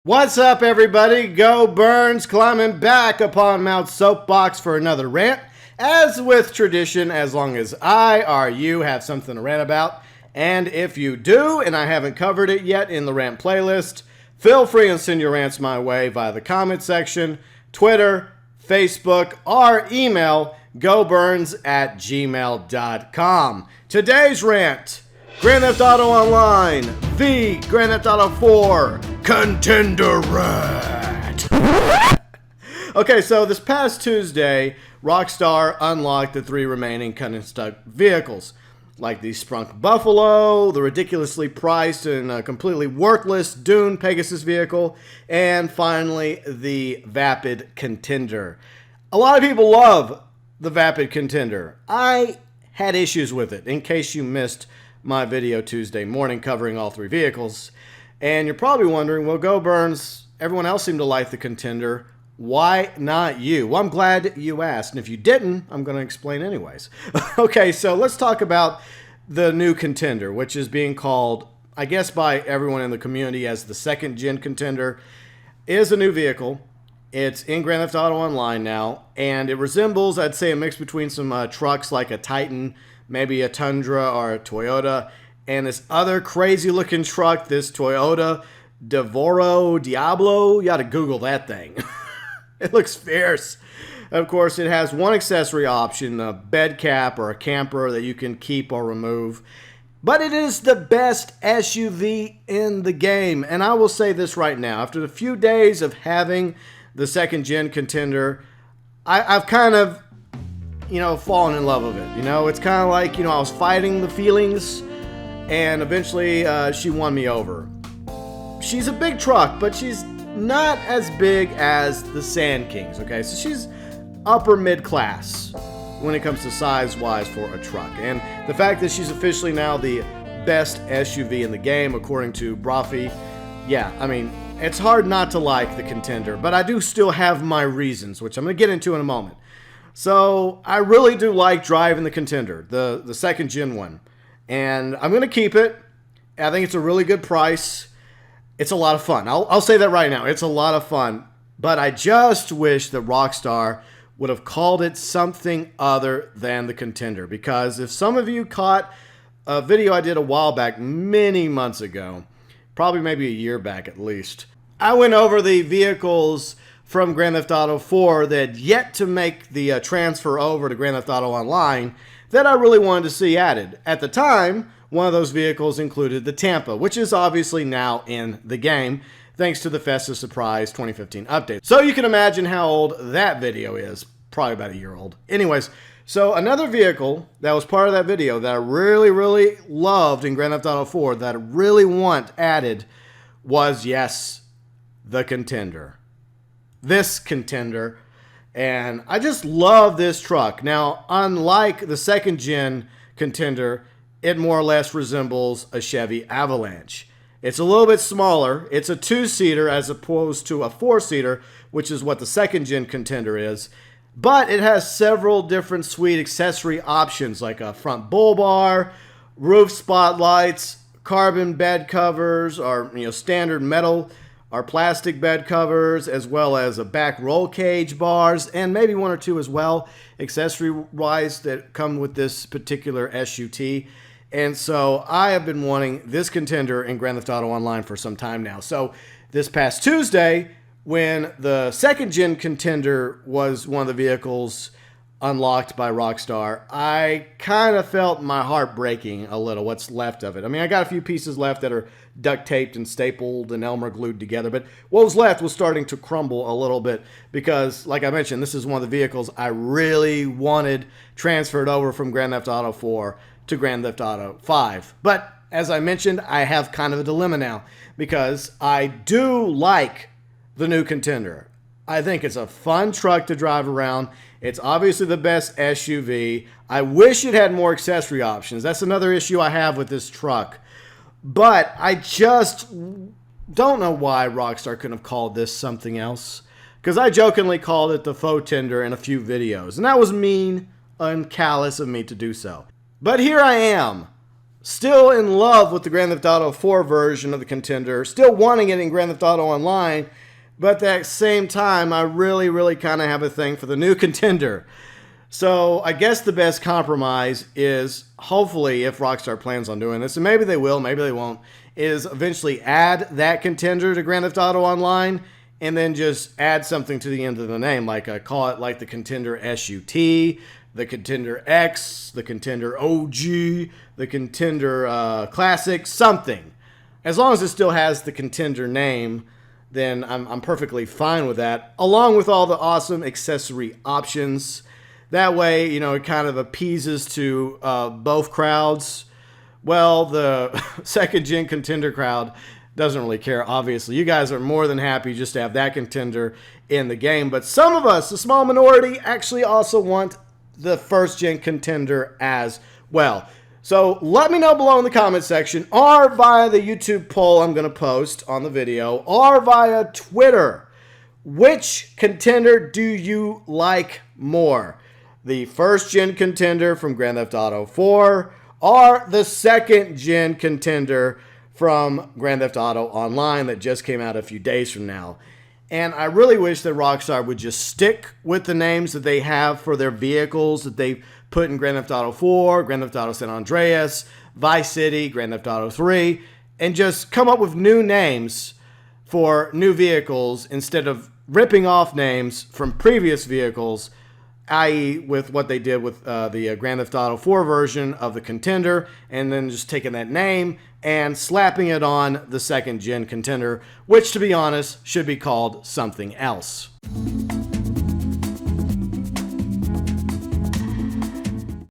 What's up, everybody? GeauxBurns climbing back upon Mount Soapbox for another rant. As with tradition, as long as I or you have something to rant about, and if you do, and I haven't covered it yet in the rant playlist, feel free and send your rants my way via the comment section, Twitter, Facebook, or email GeauxBurns@gmail.com. Today's rant: Grand Theft Auto Online v Grand Theft Auto 4 Contender Rant. Okay, so this past Tuesday, Rockstar unlocked the 3 remaining Contender vehicles, like the Sprunk Buffalo, the ridiculously priced and completely worthless Dune Pegasus vehicle, and finally the Vapid Contender. A lot of people love the Vapid Contender. I had issues with it, in case you missed my video Tuesday morning covering all 3 vehicles. And you're probably wondering, well, GeauxBurns, everyone else seemed to like the Contender. Why not you? Well, I'm glad you asked. And if you didn't, I'm going to explain anyways. Okay, so let's talk about the new Contender, which is being called, I guess by everyone in the community, as the second gen Contender. It is a new vehicle. It's in Grand Theft Auto Online now, and it resembles, I'd say, a mix between some trucks like a Titan, maybe a Tundra or a Toyota, and this other crazy-looking truck, this Toyota Diablo. You got to Google that thing. It looks fierce. Of course, it has one accessory option, a bed cap or a camper that you can keep or remove. But it is the best SUV in the game. And I will say this right now. After a few days of having the second-gen Contender, I've kind of, fallen in love with it. It's kind of like, I was fighting the feelings, and eventually she won me over. She's a big truck, but she's not as big as the Sand Kings, okay? So she's upper mid-class when it comes to size-wise for a truck. And the fact that she's officially now the best SUV in the game, according to Brophy, yeah, I mean, it's hard not to like the Contender, but I do still have my reasons, which I'm going to get into in a moment. So I really do like driving the Contender, the second-gen one. And I'm going to keep it. I think it's a really good price. It's a lot of fun. I'll say that right now. It's a lot of fun. But I just wish that Rockstar would have called it something other than the Contender. Because if some of you caught a video I did a while back, many months ago, probably maybe a year back at least, I went over the vehicles from Grand Theft Auto 4 that had yet to make the transfer over to Grand Theft Auto Online that I really wanted to see added. At the time, one of those vehicles included the Tampa, which is obviously now in the game, thanks to the Festive Surprise 2015 update. So you can imagine how old that video is. Probably about a year old. Anyways, so another vehicle that was part of that video that I really, really loved in Grand Theft Auto 4 that I really want added was, yes, the Contender. This Contender. And I just love this truck. Now, unlike the second-gen Contender, it more or less resembles a Chevy Avalanche. It's a little bit smaller. It's a 2-seater as opposed to a 4-seater, which is what the second-gen Contender is. But it has several different sweet accessory options, like a front bull bar, roof spotlights, carbon bed covers, or standard metal or plastic bed covers, as well as a back roll cage bars, and maybe 1 or 2 as well, accessory-wise, that come with this particular SUT. And so I have been wanting this Contender in Grand Theft Auto Online for some time now. So this past Tuesday, when the second-gen Contender was one of the vehicles unlocked by Rockstar, I kind of felt my heart breaking a little, what's left of it. I mean, I got a few pieces left that are duct taped and stapled and Elmer glued together, but what was left was starting to crumble a little bit because, like I mentioned, this is one of the vehicles I really wanted transferred over from Grand Theft Auto 4 to Grand Theft Auto 5. But as I mentioned, I have kind of a dilemma now because I do like the new Contender. I think it's a fun truck to drive around. It's obviously the best SUV. I wish it had more accessory options. That's another issue I have with this truck. But I just don't know why Rockstar couldn't have called this something else. Because I jokingly called it the Faux Tender in a few videos. And that was mean and callous of me to do so. But here I am, still in love with the Grand Theft Auto 4 version of the Contender, still wanting it in Grand Theft Auto Online, but at the same time, I really kind of have a thing for the new Contender. So I guess the best compromise is, hopefully, if Rockstar plans on doing this, and maybe they will, maybe they won't, is eventually add that Contender to Grand Theft Auto Online, and then just add something to the end of the name, like call it like the Contender SUT, the Contender X, the Contender OG, the Contender Classic, something. As long as it still has the Contender name, then I'm perfectly fine with that, along with all the awesome accessory options. That way, you know, it kind of appeases to both crowds. Well, the second-gen Contender crowd doesn't really care, obviously. You guys are more than happy just to have that Contender in the game. But some of us, a small minority, actually also want the first-gen Contender as well. So let me know below in the comment section, or via the YouTube poll I'm going to post on the video, or via Twitter. Which Contender do you like more? The first-gen Contender from Grand Theft Auto 4, or the second-gen Contender from Grand Theft Auto Online that just came out a few days from now? And I really wish that Rockstar would just stick with the names that they have for their vehicles that they put in Grand Theft Auto 4, Grand Theft Auto San Andreas, Vice City, Grand Theft Auto 3, and just come up with new names for new vehicles instead of ripping off names from previous vehicles, i.e. with what they did with the Grand Theft Auto 4 version of the Contender, and then just taking that name and slapping it on the second-gen Contender, which, to be honest, should be called something else.